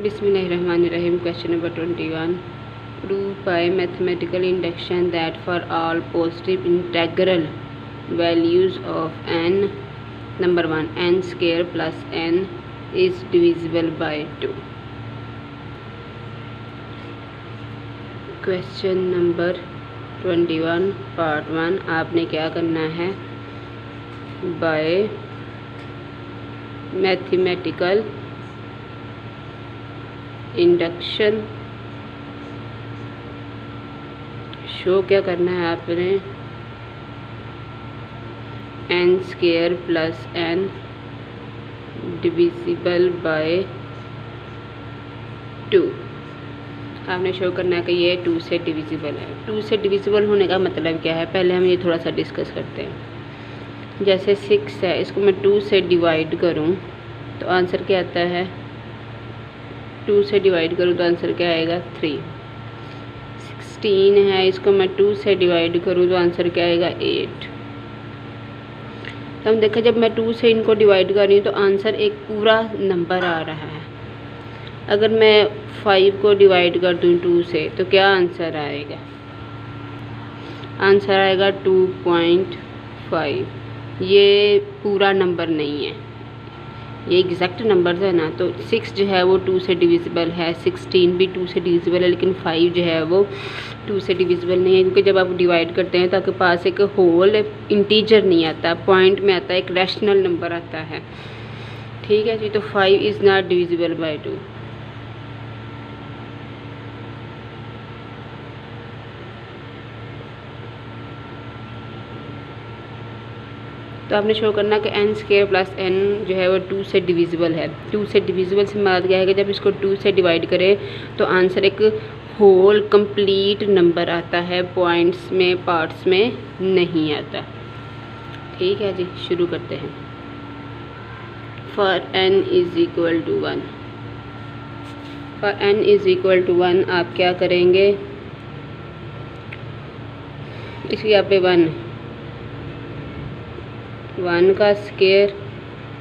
Bismillahirrahmanirrahim. Question number 21. Prove by mathematical induction that for all positive integral values of n, number 1, n square plus n is divisible by 2. Question number 21 part 1. आपने क्या करना है? By mathematical induction show क्या करना है आपने? N square plus n divisible by 2. आपने show करना है कि ये 2 से डिविजिबल है. 2 से डिविजिबल होने का मतलब क्या है, पहले हम ये थोड़ा सा डिस्कस करते हैं. जैसे 6 है, इसको मैं 2 से डिवाइड करूं तो आंसर क्या आता है? 2 से डिवाइड करूँ तो आंसर क्या आएगा? 3. 16 है, इसको मैं 2 से डिवाइड करूँ तो आंसर क्या आएगा? 8. तो हम देखा जब मैं 2 से इनको डिवाइड कर रही हूँ तो आंसर एक पूरा नंबर आ रहा है. अगर मैं 5 को डिवाइड कर दूँ 2 से तो क्या आंसर आएगा? आंसर आएगा 2.5. ये पूरा नंबर नहीं है, ये एग्जैक्ट नंबर है ना. तो 6 जो है वो 2 से डिविजिबल है, 16 भी 2 से डिविजिबल है, लेकिन 5 जो है वो 2 से डिविजिबल नहीं है, क्योंकि जब आप डिवाइड करते हैं तो आपके पास एक होल इंटीजर नहीं आता, पॉइंट में आता है, एक रैशनल नंबर आता है. ठीक है जी. तो 5 इज़ नॉट डिविजिबल बाय 2. तो आपने शो करना कि एन स्क्वायर प्लस एन जो है वो 2 से डिविजिबल है. 2 से डिविजिबल से बात क्या है कि जब इसको 2 से डिवाइड करें तो आंसर एक होल कंप्लीट नंबर आता है, पॉइंट्स में, पार्ट्स में नहीं आता. ठीक है जी, शुरू करते हैं. For n is equal to 1. For n is equal to 1 आप क्या करेंगे? इसकी यहाँ पे 1 का स्क्वायर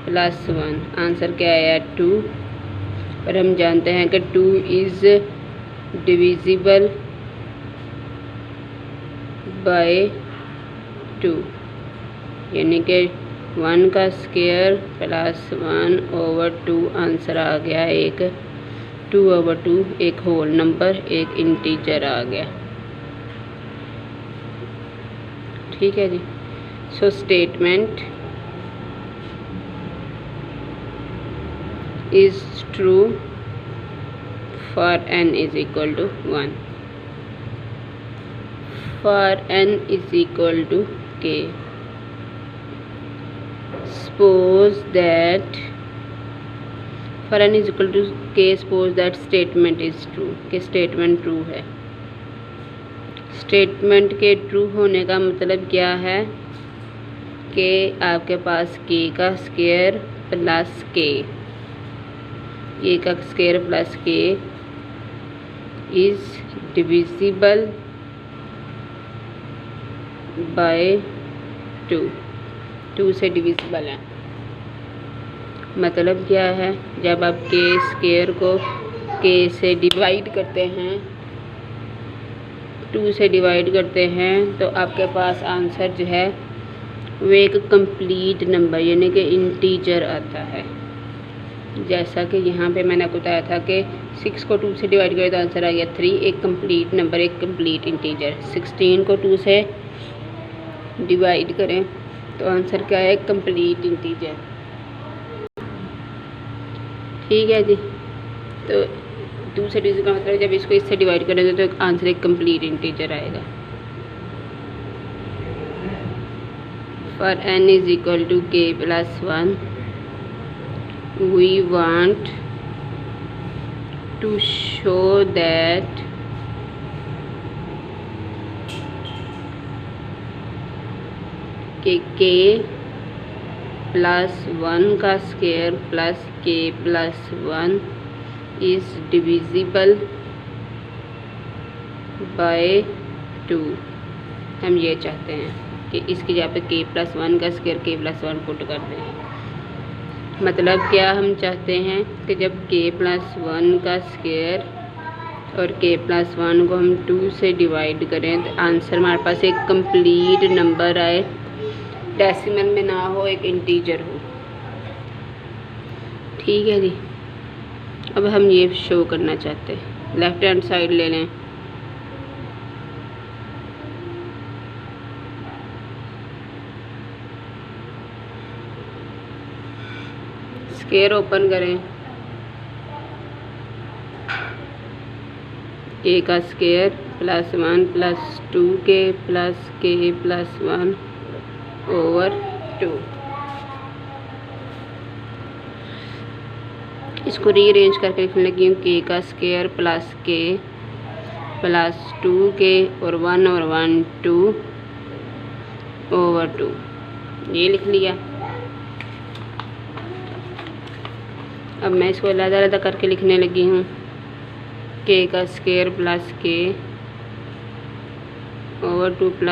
प्लस 1, आंसर क्या आया? 2. और हम जानते हैं कि 2 इज़ डिविजिबल बाय 2, यानी कि 1 का स्क्वायर प्लस 1/2 आंसर आ गया एक 2/2, एक होल नंबर, एक इंटीजर आ गया. ठीक है जी. So statement is true for n is equal to 1. For n is equal to k. Suppose that for n is equal to k, suppose that statement is true. कि statement true है. statement के true होने का मतलब क्या है कि आपके पास k का स्क्वायर प्लस k, का square plus k is divisible by 2. 2 से डिविजिबल है. मतलब क्या है? जब आप k स्क्वायर को k से डिवाइड करते हैं, 2 से डिवाइड करते हैं, तो आपके पास आंसर जो है वो एक कंप्लीट नंबर यानी कि इंटीजर आता है. जैसा कि यहाँ पे मैंने आपको बताया था कि 6 को 2 से डिवाइड करें तो आंसर आ गया 3, एक कंप्लीट नंबर, एक कंप्लीट इंटीजर. 16 को 2 से डिवाइड करें तो आंसर क्या है? Complete integer. ठीक है जी. तो 2 से डिविजिबल का मतलब जब इसको इससे डिवाइड करेंगे तो आंसर एक कंप्लीट इंटीजर आएगा. For n is equal to k plus 1, we want to show that k plus 1 का square plus k plus 1 is divisible by 2. हम ये चाहते हैं कि इसकी जगह पे k+1 का स्क्वायर k+1 पुट कर दें. मतलब क्या हम चाहते हैं कि जब k+1 का स्क्वायर और k+1 को हम 2 से डिवाइड करें तो आंसर हमारे पास एक कंप्लीट नंबर आए, डेसिमल में ना हो, एक इंटीजर हो। ठीक है जी। अब हम ये शो करना चाहते हैं, लेफ्ट हैंड साइड ले लें। स्क्वायर ओपन करें, k का स्क्वायर +1 + 2k + k+1 ओवर 2। इसको रीअरेंज करके लिखने लगी हूँ, k का स्क्वायर + k + 2k और 1/1 2/2, ये लिख लिया। अब मैं इसको अलग-अलग करके लिखने लगी हूँ, k का square + k over 2 +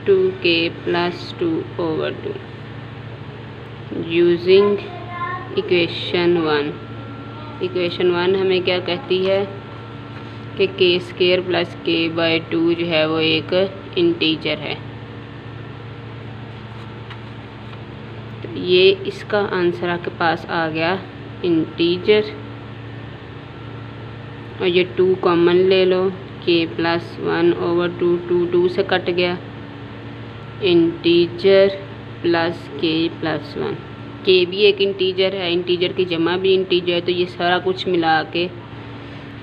2k + 2/2 using equation 1। Equation 1 हमें क्या कहती है कि k² + k/2 जो है वो एक इंटीजर है। तो ये इसका आंसर आपके पास आ गया इंटीजर। और ये 2 कॉमन ले लो, k+1 ओवर 2 से कट गया, इंटीजर प्लस k+1। k भी एक इंटीजर है, इंटीजर की जमा भी इंटीजर है, तो ये सारा कुछ मिला के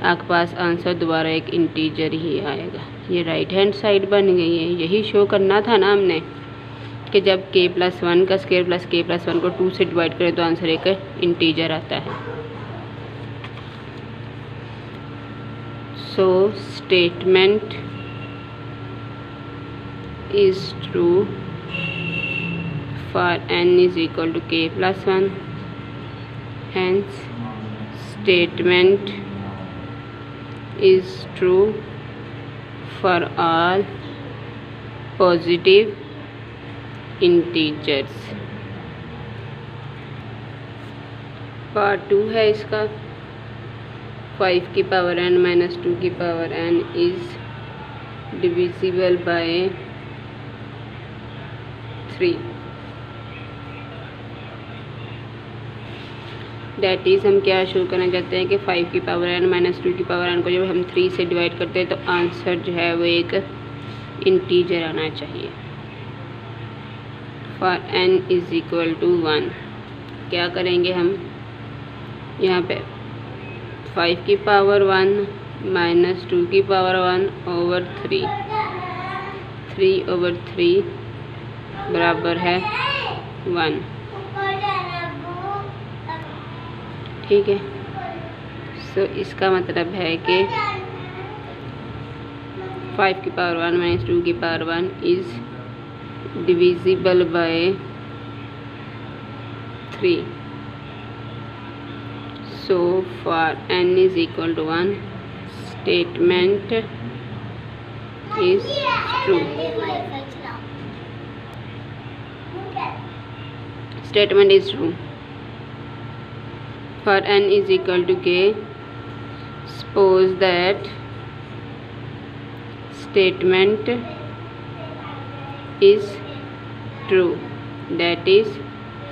आपके पास आंसर दोबारा एक इंटीजर ही आएगा। ये राइट हैंड साइड बन गई है। यही शो करना था ना हमने कि जब k+1 का स्क्वायर + k+1 को 2 से डिवाइड करें तो आंसर एक इंटीजर आता है। सो statement is true for n is equal to k+1, hence statement is true for all positive integers। Part 2 है इसका, 5 की पावर n - 2 की power n is divisible by 3। That is हम क्या शो करना चाहते हैं कि 5 की पावर n - 2 की पावर n को जब हम 3 से डिवाइड करते हैं तो आंसर जो है वो एक इंटीजर आना चाहिए। For n is equal to 1 क्या करेंगे हम, यहाँ पे 5 की पावर 1 - 2 की पावर 1 ओवर 3, 3/3 बराबर है 1। ठीक है। सो इसका मतलब है कि 5 की पावर 1 - 2 की power 1 is divisible by 3। So for n is equal to 1 statement is true. Statement is true for n is equal to k, suppose that statement is true, that is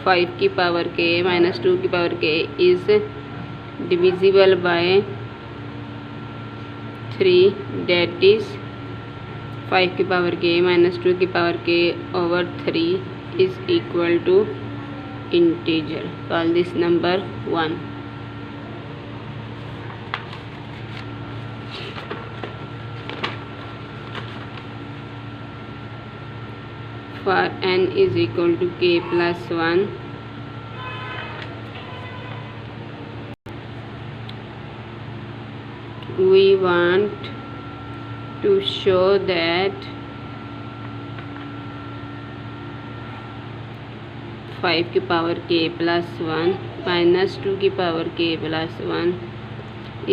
5 की पावर k - 2 की power k is divisible by 3, that is 5 की power k - 2 की power k over 3 is equal to integer। Call this number 1। For n is equal to k+1, we want to show that 5 की power k+1 - 2 की power k+1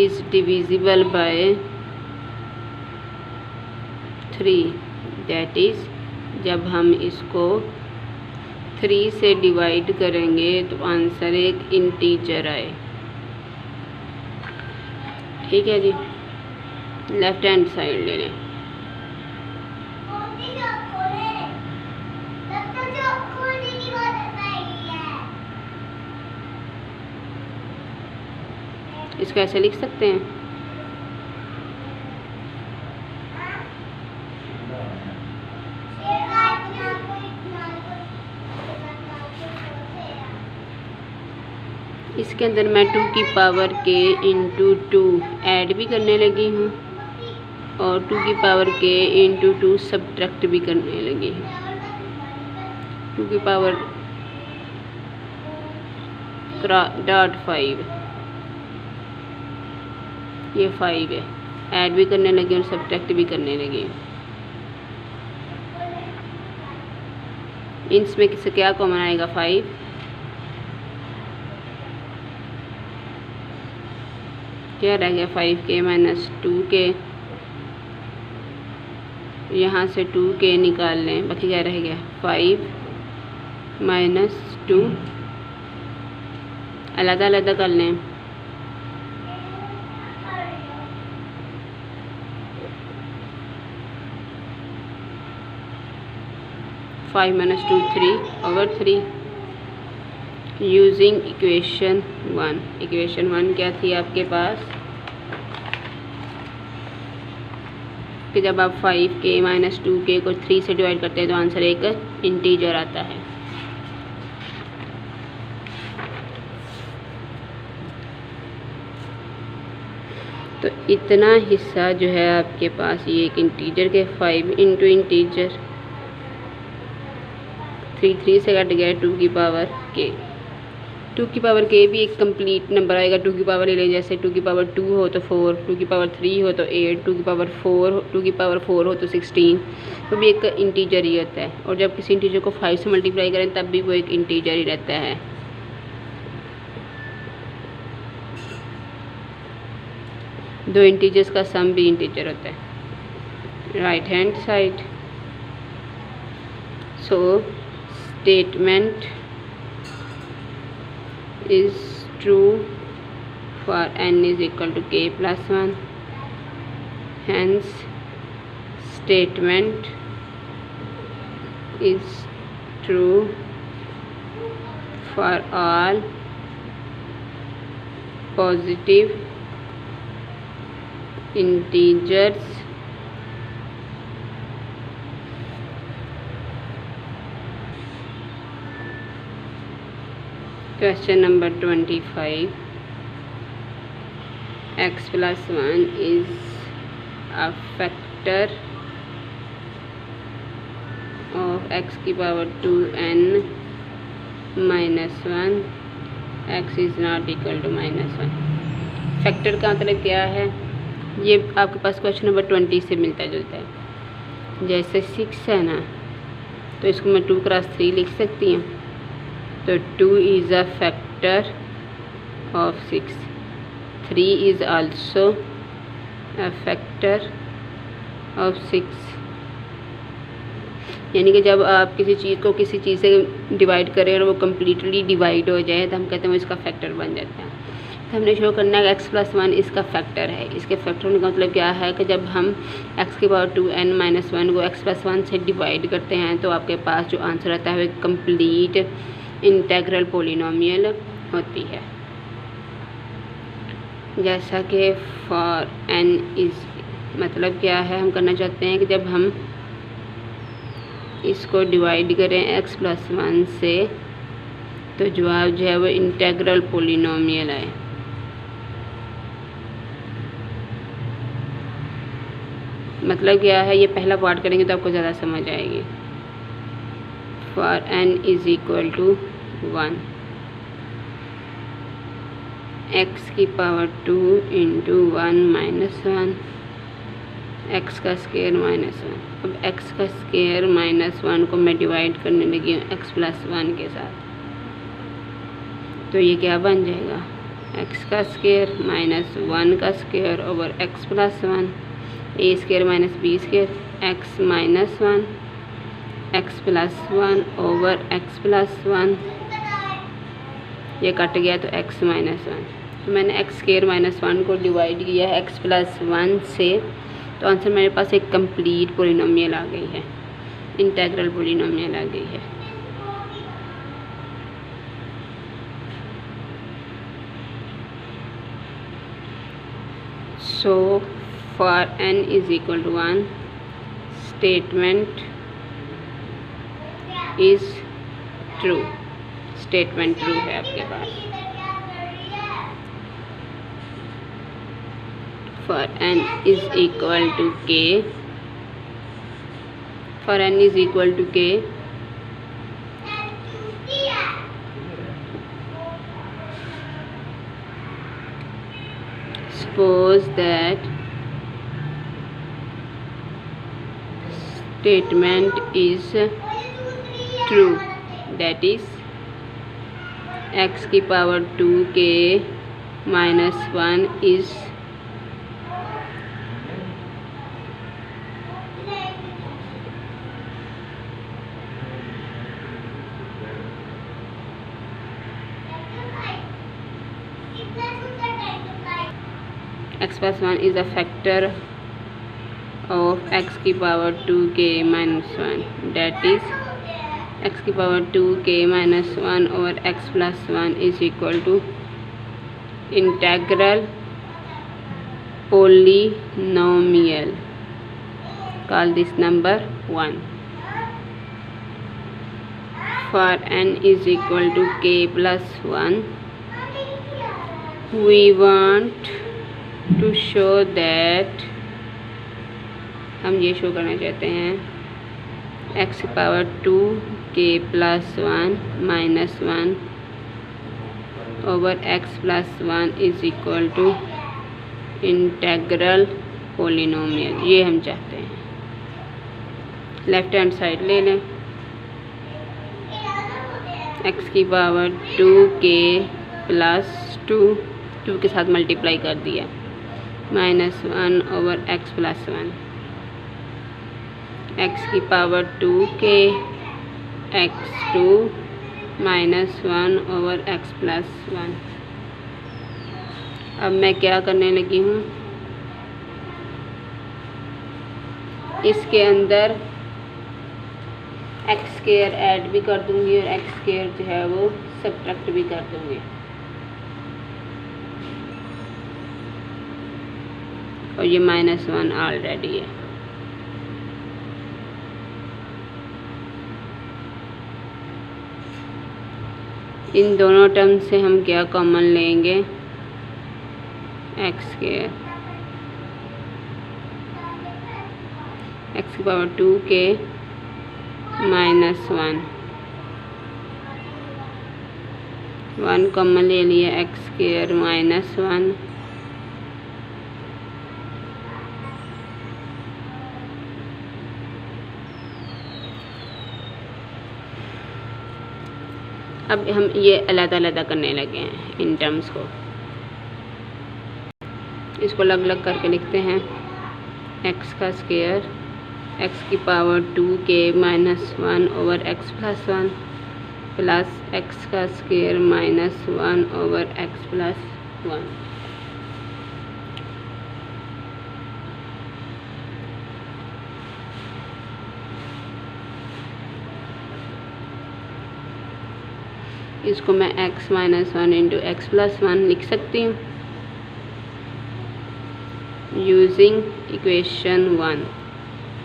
is divisible by 3, that is जब हम इसको 3 से divide करेंगे तो answer एक integer आए। ठीक है जी, लेफ्ट हैंड साइड ले लें। इसको ऐसे लिख सकते हैं, इसके अंदर मैं 2 की पावर k इंटू 2 ऐड भी करने लगी हूँ और 2 की पावर k इंटू 2 सब्ट्रैक्ट भी करने लगी हूँ। 2 की पावर .5 ये 5 है, ऐड भी करने लगी और सब्ट्रैक्ट भी करने लगी। इसमें किससे क्या कॉमन आएगा? 5। क्या रह गया? 5k माइनस 2k, यहाँ से 2k निकाल लें, बाकी क्या रह गया? 5 माइनस 2, अलग कर लें। Five minus 2 3/3 using equation 1। Equation 1 क्या थी आपके पास कि जब आप 5k माइनस 2k को 3 से डिवाइड करते हैं तो आंसर एक इंटीजर आता है। तो इतना हिस्सा जो है आपके पास ये एक इंटीजर के 5 इंटू इंटीजर 3 से कट गया 2 की पावर k। 2 की पावर k भी एक कंप्लीट नंबर आएगा। 2 की पावर ले लें, जैसे 2 की पावर 2 हो तो 4, 2 की पावर 3 हो तो 8, 2 की पावर 4 हो तो 16, वो भी एक इंटीजर ही होता है। और जब किसी इंटीजर को 5 से मल्टीप्लाई करें तब भी वो एक इंटीजर ही रहता है। दो इंटीजर्स का सम भी इंटीजर होता है। Right hand side, so statement is true for n is equal to k plus 1, hence statement is true for all positive integers Question number 25. X plus 1 is a factor of x की power 2n minus 1. x is not equal to -1. Factor का मतलब क्या है? ये आपके पास question number 20 से मिलता जुलता है। जैसे 6 है ना, तो इसको मैं 2 क्रॉस 3 लिख सकती हूँ। तो 2 is a factor of 6, 3 is also a factor of 6। यानी कि जब आप किसी चीज़ को किसी चीज़ से डिवाइड करें और वो कम्प्लीटली डिवाइड हो जाए तो हम कहते हैं वो इसका फैक्टर बन जाता है। तो हमने शो करना है x प्लस 1 इसका फैक्टर है। इसके फैक्टर होने का मतलब क्या है कि जब हम x की पावर 2n माइनस 1 को x प्लस 1 से डिवाइड करते हैं तो आपके पास जो आंसर आता है वो कंप्लीट इंटेग्रल पोलिनोमियल होती है। जैसा कि फॉर n इज मतलब क्या है, हम करना चाहते हैं कि जब हम इसको डिवाइड करें x प्लस 1 से तो जवाब जो है वो इंटेग्रल पोलिनोमियल आए। मतलब क्या है, ये पहला पार्ट करेंगे तो आपको ज़्यादा समझ आएगी। For n is equal to 1, x की पावर 2 इंटू 1 माइनस 1, x का स्क्वायर माइनस 1। अब x का स्क्वायर माइनस 1 को मैं डिवाइड करने लगी हूँ x प्लस 1 के साथ, तो ये क्या बन जाएगा? x का स्क्वायर माइनस 1 का square over x plus 1, a square minus b square, x minus 1 x plus one over x plus one, ये कट गया तो एक्स माइनस वन। तो मैंने एक्स स्क्वायर माइनस वन को डिवाइड किया है एक्स प्लस वन से, तो आंसर मेरे पास एक कंप्लीट पोलिनोमियल आ गई है, इंटेग्रल पोलिनोमियल आ गई है। So for n is equal to 1, statement is true, statement true है आपके पास। For n is equal to k, for n is equal to k, suppose that statement is true, that is x की power 2k minus 1 is x plus 1 is a factor of x की power 2k minus 1, that is x की power 2k minus 1 over x plus 1 is equal to integral polynomial, call this number 1। For n is equal to k plus 1, we want to show that, हम ये show करना चाहते हैं x की power 2k plus 1 minus 1 over x plus 1 is equal to integral polynomial, ये हम चाहते हैं। लेफ्ट हैंड साइड ले लें, x की पावर 2k प्लस 2 के साथ मल्टीप्लाई कर दिया minus 1 over x plus 1, x की power 2k x2 minus 1 over x plus 1। अब मैं क्या करने लगी हूँ, इसके अंदर एक्स स्क्वायर ऐड भी कर दूँगी और एक्स स्क्वायर जो है वो सब्ट्रैक्ट भी कर दूँगी। और ये माइनस 1 ऑलरेडी है। इन दोनों टर्म से हम क्या कॉमन लेंगे, एक्स स्क्वायर, एक्स की पावर 2k माइनस 1 कॉमन ले लिया, एक्स स्क्वायर माइनस 1 अब हम ये अलग-अलग करने लगे हैं इन टर्म्स को, इसको अलग अलग करके लिखते हैं। एक्स का स्क्वायर एक्स की power 2k minus 1 over x plus 1 plus x का square minus 1 over x plus 1। इसको मैं x minus 1 into x plus 1 लिख सकती हूँ यूजिंग इक्वेशन 1।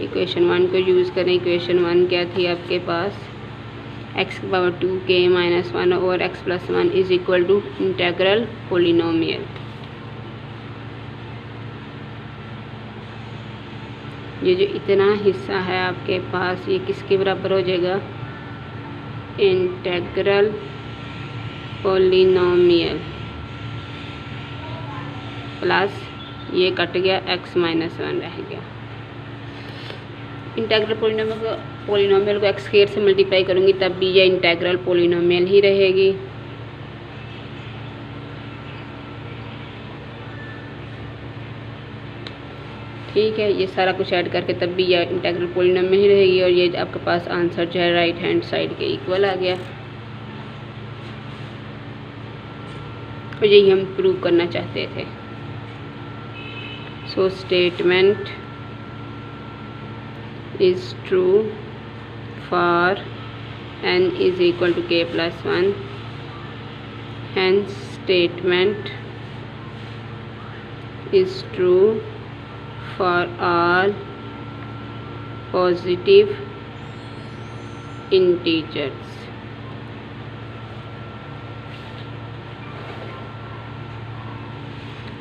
इक्वेशन 1 को यूज़ करें। इक्वेशन 1 क्या थी आपके पास, x की power 2k minus 1 over x plus 1 is equal to integral polynomial. ये जो इतना हिस्सा है आपके पास, ये किसके बराबर हो जाएगा, इंटेग्रल पोलिनोमियल प्लस ये कट गया x माइनस 1 रह गया। इंटेग्रल पोलिनोमियल को एक्स स्क्वायर से मल्टीप्लाई करूँगी तब भी ये इंटेग्रल पोलिनोमियल ही रहेगी। ठीक है, ये सारा कुछ ऐड करके तब भी ये इंटीग्रल पॉलिनोमियल ही रहेगी और ये आपके पास आंसर जो है राइट हैंड साइड के इक्वल आ गया। और यही हम प्रूव करना चाहते थे। सो statement is true for n is equal to k plus 1, hence statement is true for all positive integers.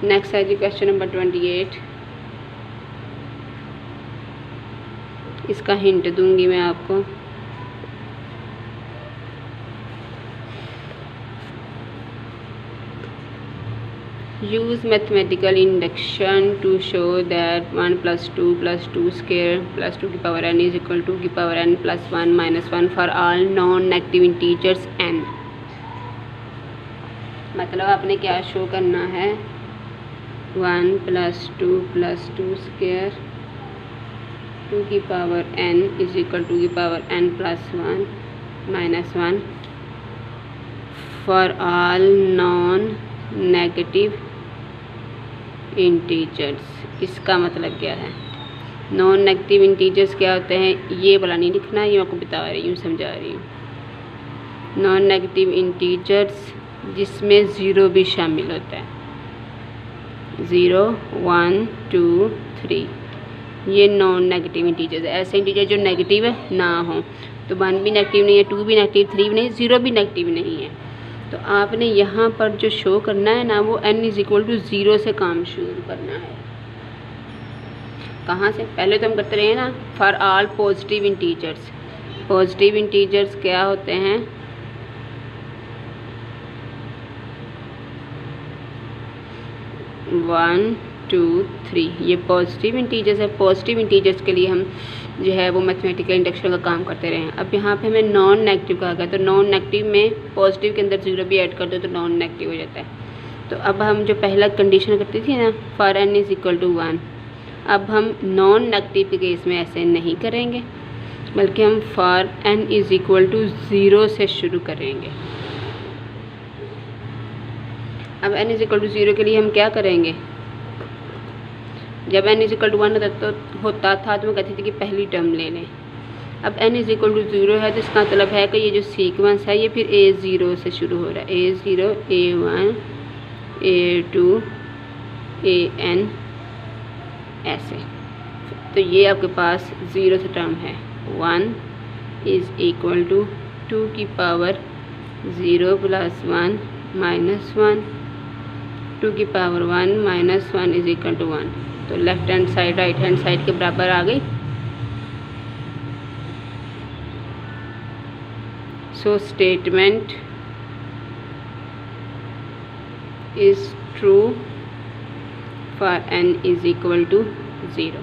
Next है जी क्वेश्चन नंबर 28। इसका हिंट दूंगी मैं आपको। Use mathematical induction to show that 1 plus 2 plus 2 square plus 2 की power n is equal to की power n plus 1 minus 1 for all non-negative integers n। मतलब आपने क्या शो करना है, 1 plus 2 plus 2 square 2 की power n is equal to की power n plus 1 minus 1 for all non-negative integers. इसका मतलब क्या है, नॉन नेगेटिव इंटीजर्स क्या होते हैं, ये वाला नहीं लिखना, ये मैं आपको बता रही हूँ, समझा रही हूँ। नॉन नेगेटिव इंटीजर्स जिसमें ज़ीरो भी शामिल होता है, 0 1 2 3, ये नॉन नेगेटिव इंटीजर्स है। ऐसे इंटीजर जो नेगेटिव ना हो, तो 1 भी नेगेटिव नहीं है, 2 भी नेगेटिव, 3 भी नहीं, 0 भी नेगेटिव नहीं है। तो आपने यहाँ पर जो शो करना है ना, वो n इज इक्वल टू 0 से काम शुरू करना है। कहाँ से, पहले तो हम करते रहे ना, for all positive integers. Positive integers क्या होते हैं, वन 2 3, ये पॉजिटिव इंटीजर्स है। पॉजिटिव इंटीजर्स के लिए हम जो है वो मैथमेटिकल इंडक्शन का काम करते रहे हैं। अब यहाँ पे हमें नॉन नेगेटिव कहा गया, तो नॉन नेगेटिव में पॉजिटिव के अंदर 0 भी ऐड कर दो तो नॉन नेगेटिव हो जाता है। तो अब हम जो पहला कंडीशन करते थे ना, for n is equal to 1, अब हम नॉन नेगेटिव के केस में ऐसे नहीं करेंगे, बल्कि हम for n is equal to 0 से शुरू करेंगे। अब n इज इक्वल टू 0 के लिए हम क्या करेंगे, जब n इज इक्वल टू 1 होता था तो मैं कहती थी कि पहली टर्म ले लें। अब n इज इक्वल टू 0 है, तो इसका मतलब है कि ये जो सीक्वेंस है ये फिर A0 से शुरू हो रहा है, A0 A1 A2 AN ऐसे। तो ये आपके पास 0 से टर्म है, 1 इज इक्वल टू 2 की पावर 0 प्लस 1 माइनस 1, 2 की power 1 minus 1 is equal to 1। तो left hand side right hand side के बराबर आ गई। So statement is true for n is equal to 0।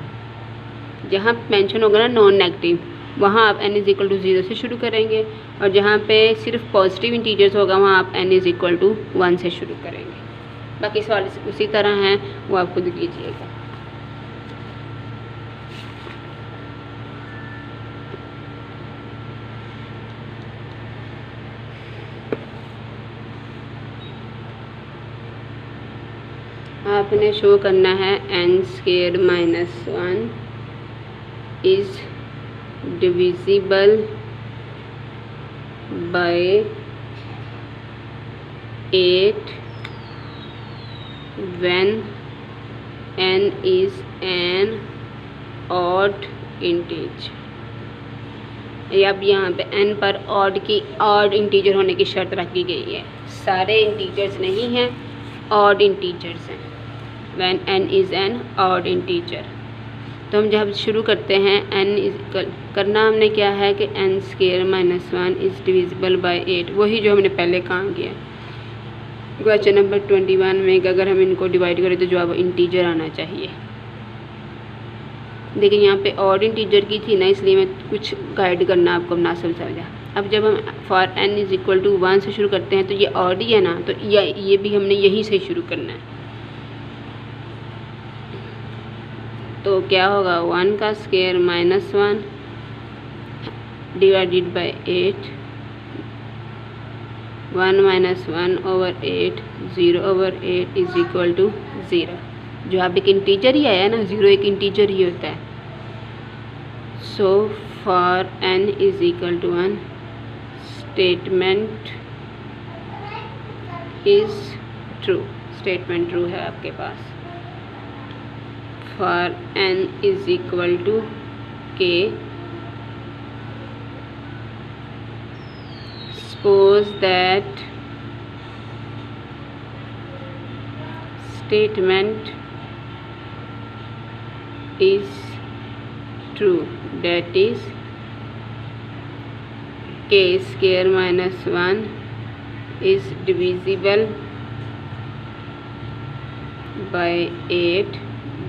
जहाँ मेंशन होगा ना नॉन नेगेटिव, वहाँ आप n इज इक्वल टू 0 से शुरू करेंगे, और जहाँ पे सिर्फ पॉजिटिव इंटीजर्स होगा वहाँ आप n इज इक्वल टू 1 से शुरू करेंगे। बाकी सवाल उसी तरह हैं, वो आप खुद कीजिएगा। आपने शो करना है n² minus 1 is divisible by 8 when n is an odd integer। अब यहाँ पे n पर ऑड इंटीजर होने की शर्त रखी गई है। सारे इंटीजर्स नहीं हैं, ऑड इंटीजर्स हैं। when n is an odd integer, तो हम जब शुरू करते हैं n इज करना हमने क्या है कि n² minus 1 is divisible by 8, वही जो हमने पहले काम किया क्वेश्चन नंबर 21 में कि अगर हम इनको डिवाइड करें तो जवाब इंटीजर आना चाहिए। देखिए यहाँ पे ऑड इंटीजर की थी ना, इसलिए मैं कुछ गाइड करना आपको मुनासिब समझा। अब जब हम for n is equal to 1 से शुरू करते हैं तो ये ऑड ही है ना, तो ये भी हमने यहीं से शुरू करना है। तो क्या होगा 1 का square -1 divided by 8, 1 - 1/8, 0/8 is equal to 0। जो आप एक इंटीजर ही आया ना, 0 एक इंटीजर ही होता है। So for n is equal to 1 statement is true, statement true है आपके पास। For n is equal to k, suppose that statement is true, that is k square -1 is divisible by 8,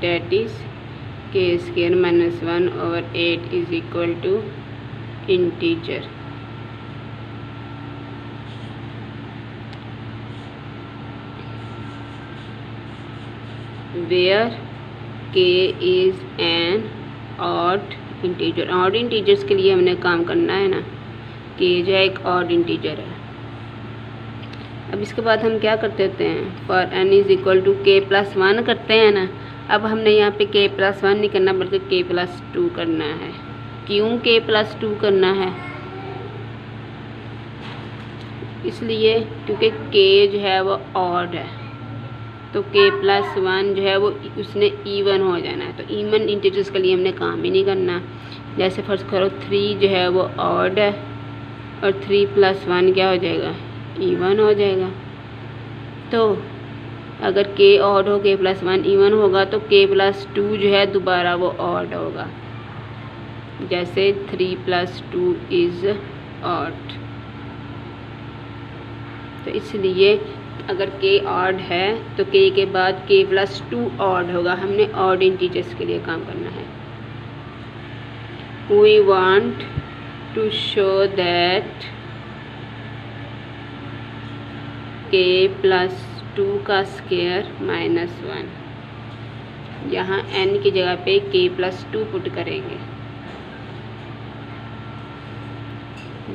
that is k square -1/8 is equal to integer। where k is an odd integer। Odd integers के लिए हमने काम करना है ना, k जो है एक ऑड इंटीजर है। अब इसके बाद हम क्या करते होते हैं, for n is equal to k+1 करते हैं ना। अब हमने यहाँ पे k+1 नहीं करना बल्कि k+2 करना है। क्यों k+2 करना है? इसलिए क्योंकि k जो है वो ऑड है, तो k+1 जो है वो उसने इवन हो जाना है। तो इवन इंटीजर्स के लिए हमने काम ही नहीं करना। जैसे फर्ज करो 3 जो है वो ऑड है और 3 + 1 क्या हो जाएगा, इवन हो जाएगा। तो अगर k ऑड हो, k+1 इवन होगा, तो k+2 जो है दोबारा वो ऑड होगा। जैसे 3 + 2 इज़ ऑड। तो इसलिए अगर k ऑड है तो k के बाद k+2 ऑड होगा। हमने ऑड इंटीजर्स के लिए काम करना है। We want to show that k+2 का स्क्वायर -1। यहाँ n की जगह पे k+2 पुट करेंगे।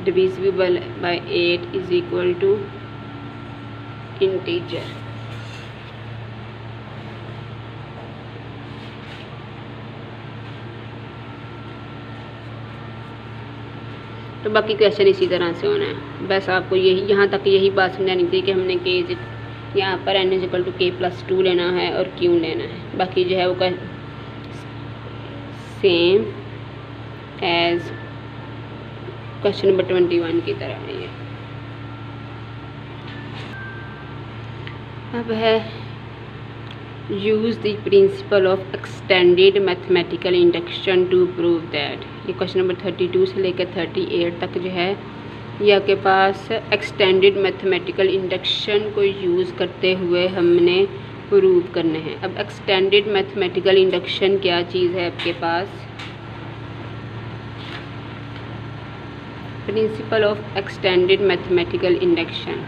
Divisible by 8 is equal to integer. तो बाकी क्वेश्चन इसी तरह से होना है। बस आपको यही यहाँ तक यही बात समझानी थी कि हमने k यहाँ पर n is equal to k+2 लेना है और क्यों लेना है। बाकी जो है वो सेम एज क्वेश्चन नंबर 21 की तरह है ये। अब है use the principle of extended mathematical induction to prove that. ये क्वेश्चन नंबर 32 से लेकर 38 तक जो है ये आपके पास एक्सटेंडेड मैथमेटिकल इंडक्शन को यूज़ करते हुए हमने प्रूव करने हैं। अब एक्सटेंडेड मैथमेटिकल इंडक्शन क्या चीज़ है आपके पास? Principle of extended mathematical induction.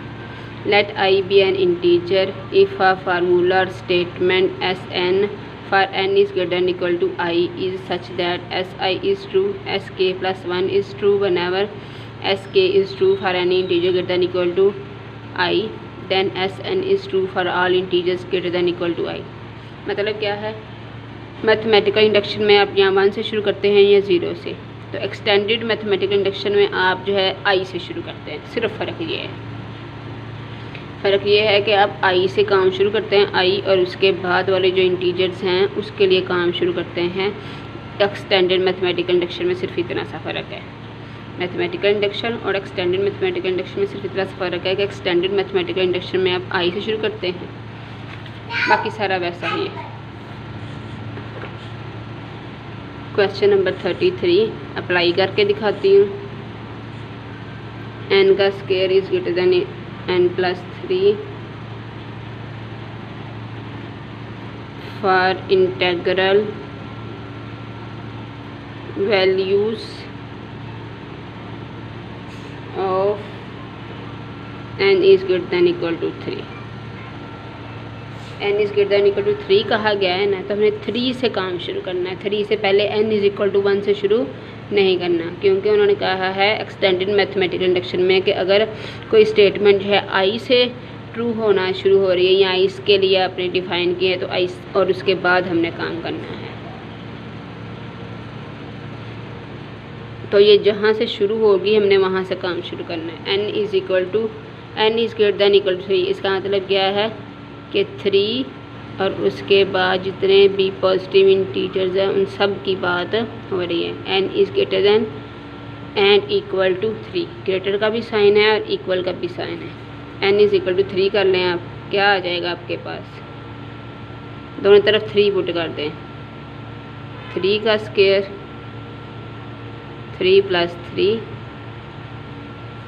Let I be an integer if a formula statement Sn for n is greater than equal to I is such that Si is true, Sk+1 is true whenever Sk is true for any integer greater than equal to I, then Sn is true for all integers greater than equal to I। मतलब क्या है? Mathematical induction में आप यहाँ 1 से शुरू करते हैं या 0 से। तो एक्सटेंडेड मैथमेटिकल इंडक्शन में आप जो है I से शुरू करते हैं। सिर्फ फ़र्क ये है, फ़र्क ये है कि आप i से काम शुरू करते हैं, i और उसके बाद वाले जो इंटीजर्स हैं उसके लिए काम शुरू करते हैं। एक्सटेंडेड मैथमेटिकल इंडक्शन में सिर्फ इतना सा फ़र्क है। मैथमेटिकल इंडक्शन और एक्सटेंडेड मैथमेटिकल इंडक्शन में सिर्फ इतना सा फ़र्क है कि एक्सटेंडेड मैथमेटिकल इंडक्शन में आप i से शुरू करते हैं, बाकी सारा वैसा ही है। क्वेश्चन नंबर 33 अप्लाई करके दिखाती हूँ। n का square is greater then n+3 for integral values of n is greater than equal to 3। n is greater than equal to 3 कहा गया है ना, तो हमने 3 से काम शुरू करना है। 3 से पहले n इज़ इक्वल टू 1 से शुरू नहीं करना, क्योंकि उन्होंने कहा है एक्सटेंडेड मैथमेटिकल इंडक्शन में कि अगर कोई स्टेटमेंट जो है i से ट्रू होना शुरू हो रही है या इसके लिए आपने डिफ़ाइन किया है तो i और उसके बाद हमने काम करना है। तो ये जहाँ से शुरू होगी हमने वहाँ से काम शुरू करना है। n is greater than equal to 3, इसका मतलब क्या है कि 3 और उसके बाद जितने भी पॉजिटिव इंटीजर्स हैं उन सब की बात हो रही है। n is greater than and equal to 3, greater का भी साइन है और इक्वल का भी साइन है। n इज़ इक्वल टू 3 कर लें आप, क्या आ जाएगा आपके पास, दोनों तरफ 3 पुट कर दें, 3 का स्क्वायर 3 प्लस 3,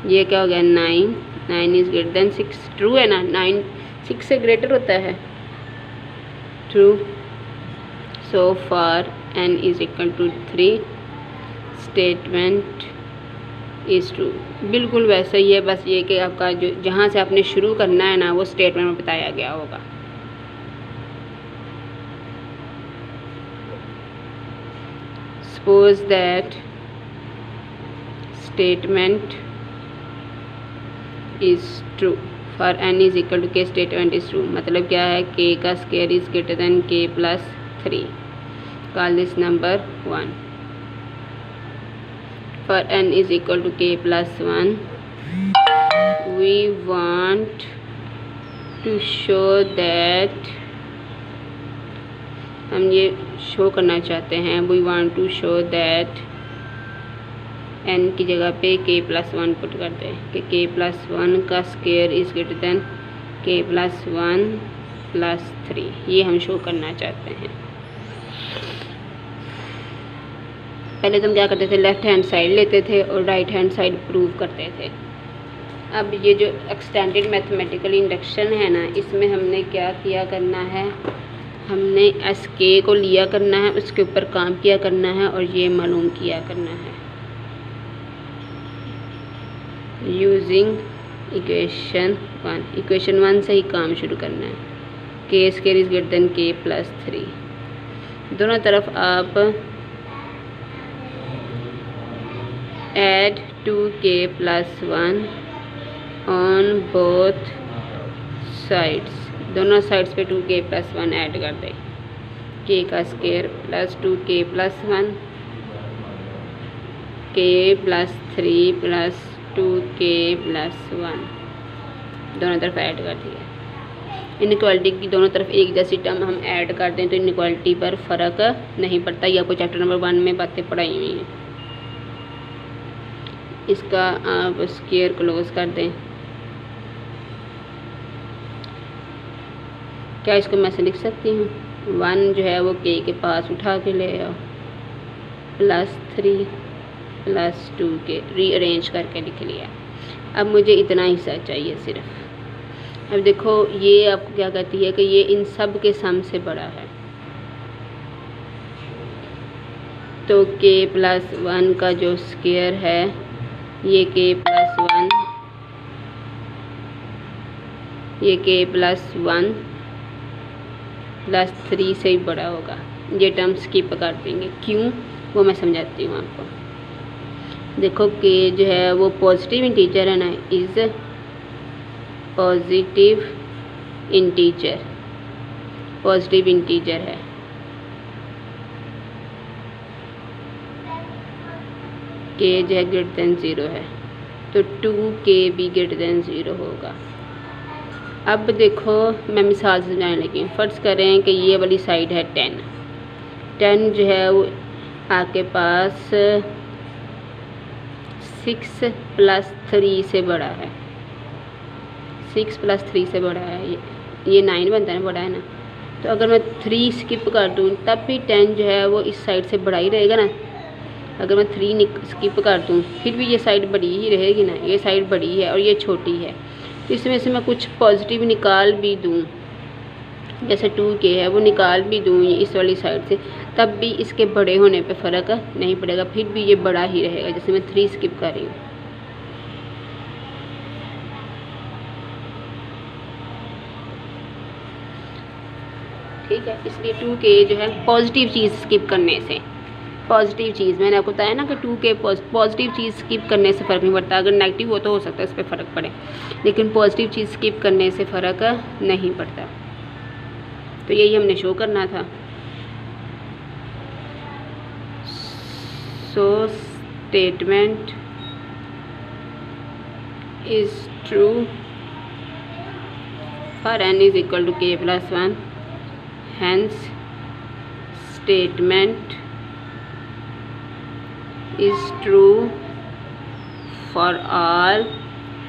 ये क्या हो गया 9, 9 इज़ ग्रेटर दैन 6, ट्रू है ना, 9 6 से ग्रेटर होता है, true. So for n is equal to 3, statement is true. बिल्कुल वैसा ही है, बस ये कि आपका जो जहाँ से आपने शुरू करना है ना वो स्टेटमेंट में बताया गया होगा। Suppose that statement is true for n is equal to k, statement is true मतलब क्या है, k का square is greater than k plus 3, call this number 1। For n is equal to k plus 1, we want to show that, हम ये show करना चाहते हैं, we want to show that n की जगह पे k प्लस 1 पुट करते हैं कि k प्लस 1 का square is greater than k plus 1 plus 3, ये हम शो करना चाहते हैं। पहले तो हम क्या करते थे, लेफ़्ट हैंड साइड लेते थे और राइट हैंड साइड प्रूव करते थे। अब ये जो एक्सटेंडेड मैथमेटिकल इंडक्शन है ना, इसमें हमने क्या किया करना है, हमने SK को लिया करना है, उसके ऊपर काम किया करना है और ये मालूम किया करना है यूजिंग इक्वेशन 1 से ही काम शुरू करना है। k square is greater than k plus 3, दोनों तरफ आप add 2k plus 1 on both sides, दोनों साइड्स पे 2k प्लस 1 ऐड कर दें, k का square plus 2k plus 1, k plus 3 plus 2k plus 1, दोनों तरफ ऐड कर दिया। इनइक्वालिटी की दोनों तरफ एक जैसी टर्म हम ऐड कर दें तो इनइक्वालिटी पर फ़र्क नहीं पड़ता, ये आपको चैप्टर नंबर 1 में बातें पढ़ाई हुई हैं। इसका आप स्क्वायर क्लोज कर दें, क्या इसको मैं ऐसे लिख सकती हूँ, 1 जो है वो k के पास उठा के ले आओ, प्लस 3 प्लस 2k रीअरेंज करके लिख लिया। अब मुझे इतना हिस्सा चाहिए सिर्फ। अब देखो ये आपको क्या कहती है कि ये इन सब के सम से बड़ा है, तो k प्लस 1 का जो स्क्वायर है ये k प्लस 1, ये k प्लस 1 प्लस 3 से ही बड़ा होगा। ये टर्म स्किप कर देंगे, क्यों वो मैं समझाती हूँ आपको। देखो k जो है वो पॉजिटिव इंटीजर है ना, is positive integer, positive integer है, k जो है ग्रेटर दैन 0 है, तो 2k भी ग्रेटर दैन 0 होगा। अब देखो मैं मिसाल से समझाने लगी हूँ। फ़र्ज़ करें कि ये वाली साइड है 10 जो है वो आपके पास 6 प्लस 3 से बड़ा है, 6 प्लस 3 से बड़ा है, ये 9 बनता है ना, बड़ा है ना। तो अगर मैं 3 स्किप कर दूँ तब भी 10 जो है वो इस साइड से बड़ा ही रहेगा ना। अगर मैं 3 स्किप कर दूँ फिर भी ये साइड बड़ी ही रहेगी ना, ये साइड बड़ी है और ये छोटी है। तो इसमें से मैं कुछ पॉजिटिव निकाल भी दूँ, जैसे 2k है वो निकाल भी दूँ इस वाली साइड से, तब भी इसके बड़े होने पे फ़र्क नहीं पड़ेगा, फिर भी ये बड़ा ही रहेगा। जैसे मैं 3 स्किप कर रही हूँ, ठीक है, इसलिए 2k जो है पॉजिटिव चीज़ स्किप करने से, पॉजिटिव चीज़ मैंने आपको बताया ना कि 2k पॉजिटिव चीज़ स्किप करने से फ़र्क नहीं पड़ता। अगर नेगेटिव हो तो हो सकता है इस पर फ़र्क पड़े, लेकिन पॉजिटिव चीज़ स्किप करने से फ़र्क नहीं पड़ता। तो यही हमने शो करना था। So statement is true for n is equal to k plus 1, hence statement is true for all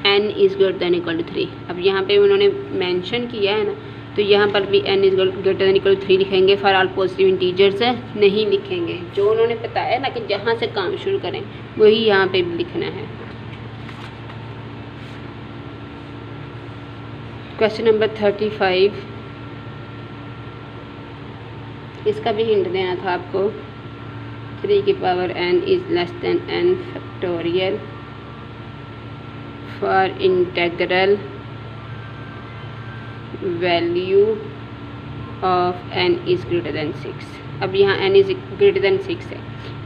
n is greater than equal to 3। अब यहाँ पे उन्होंने मेंशन किया है ना, तो यहाँ पर भी n is greater than equal to 3 लिखेंगे। फॉर ऑल पॉजिटिव इंटीजर्स नहीं लिखेंगे। जो उन्होंने बताया ना कि जहाँ से काम शुरू करें वही यहाँ पे भी लिखना है। क्वेश्चन नंबर 35, इसका भी हिंट देना था आपको। 3 की power n is less then n factorial for integral value of n is greater then 6। अब यहाँ n इज़ ग्रेटर देन 6 है,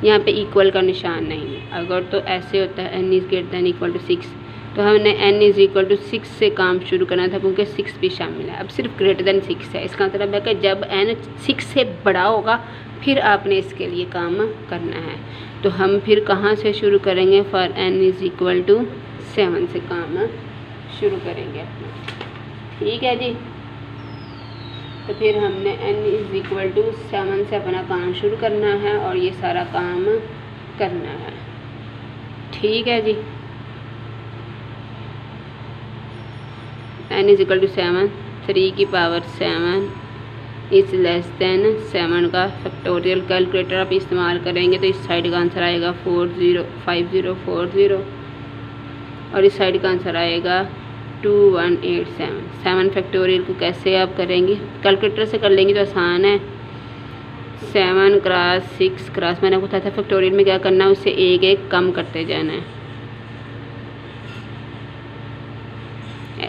यहाँ पे इक्वल का निशान नहीं है। अगर तो ऐसे होता है n is greater than equal to 6, तो हमने n इज़ इक्वल टू 6 से काम शुरू करना था, क्योंकि 6 भी शामिल है। अब सिर्फ ग्रेटर देन 6 है, इसका मतलब है कि जब n 6 से बड़ा होगा फिर आपने इसके लिए काम करना है। तो हम फिर कहाँ से शुरू करेंगे? For n is equal to 7 से काम शुरू करेंगे अपना। ठीक है जी, तो फिर हमने n इज़ इक्वल टू 7 से अपना काम शुरू करना है और ये सारा काम करना है। ठीक है जी, n इज़ इक्वल टू 7, 3 की पावर 7 इज़ लेस देन 7 का फैक्टोरियल कैलकुलेटर आप इस्तेमाल करेंगे तो इस साइड का आंसर आएगा 405040 और इस साइड का आंसर आएगा 2187। 7 फैक्टोरियल को कैसे आप करेंगे? कैलकुलेटर से कर लेंगे तो आसान है। 7 क्रॉस 6 क्रॉस, मैंने आपको बताया था फैक्टोरियल में क्या करना है, उससे एक एक कम करते जाना है।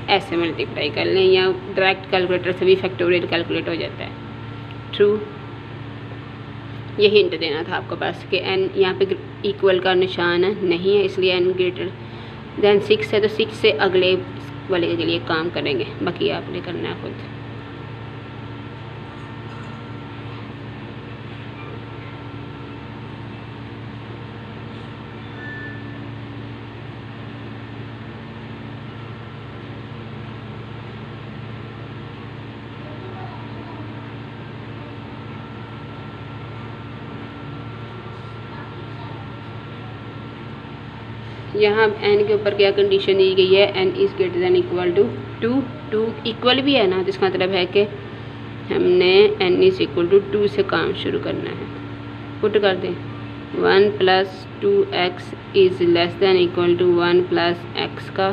ऐसे मल्टीप्लाई कर लें या डायरेक्ट कैलकुलेटर से भी फैक्टोरियल कैलकुलेट हो जाता है। ट्रू, ये हिंट देना था आपको बस कि n यहाँ पे इक्वल का निशान नहीं है, इसलिए n ग्रेटर देन 6 है, तो 6 से अगले वाले के लिए काम करेंगे, बाकी आपने करना है खुद। यहाँ n के ऊपर क्या कंडीशन दी गई है? n is greater than equal to 2 equal भी है ना, जिसका मतलब है कि हमने n इज़ इक्वल टू 2 से काम शुरू करना है। पुट कर दें 1 plus 2x is less than equal to 1 plus x का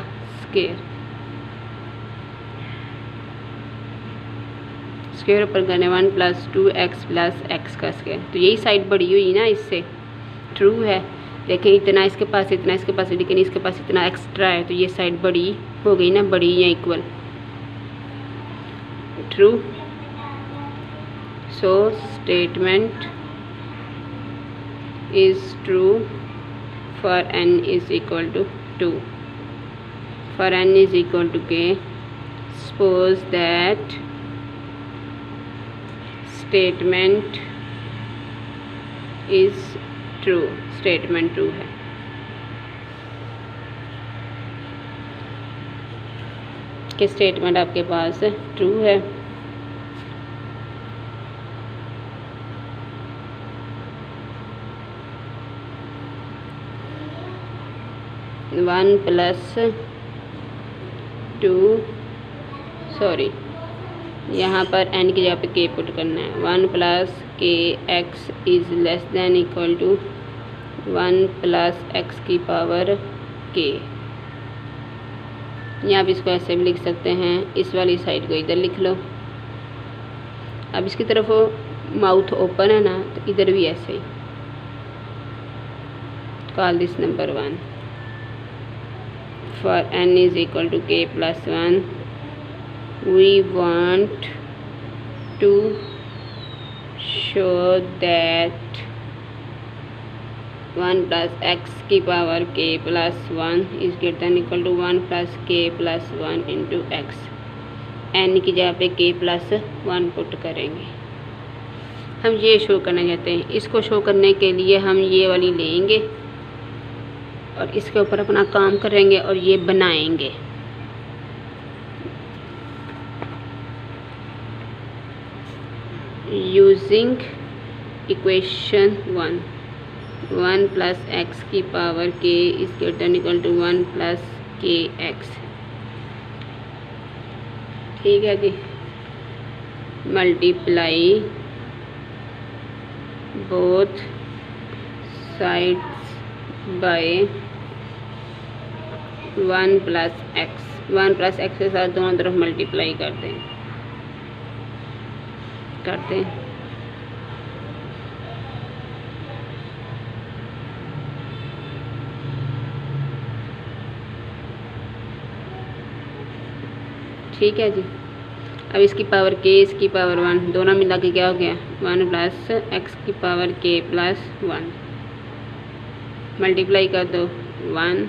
स्क्वायर ऊपर करने 1 प्लस 2x प्लस x का स्क्वायर, तो यही साइड बड़ी हुई ना इससे। ट्रू है, लेकिन इतना इसके पास इतना इसके पास, लेकिन इसके पास इतना एक्स्ट्रा है, तो ये साइड बड़ी हो गई ना, बड़ी या equal. True, so statement is true for n is equal to 2। For n is equal to k, suppose that statement is true, statement true है। कि स्टेटमेंट आपके पास ट्रू है। वन प्लस 2 सॉरी यहाँ पर n की जगह पे k पुट करना है। 1 प्लस के x is less than equal to 1 plus x की पावर k। या आप इसको ऐसे भी लिख सकते हैं, इस वाली साइड को इधर लिख लो। अब इसकी तरफ माउथ ओपन है ना, तो इधर भी ऐसे ही। Call this number 1 for n is equal to k plus 1 we want to show that 1 plus x की power k plus 1 is greater than equal to 1 plus k plus 1 into x। n की जगह पे k plus 1 put करेंगे। हम ये show करना चाहते हैं। इसको शो करने के लिए हम ये वाली लेंगे और इसके ऊपर अपना काम करेंगे और ये बनाएंगे। यूजिंग इक्वेशन 1 प्लस एक्स की power k is greater than equal to 1 plus के एक्स। ठीक है जी। Multiply both sides by 1 plus x. 1 plus x के साथ दोनों तरफ मल्टीप्लाई करते हैं। ठीक है जी। अब इसकी पावर k, इसकी पावर 1, दोनों मिला के क्या हो गया 1 प्लस एक्स की पावर k प्लस 1। मल्टीप्लाई कर दो 1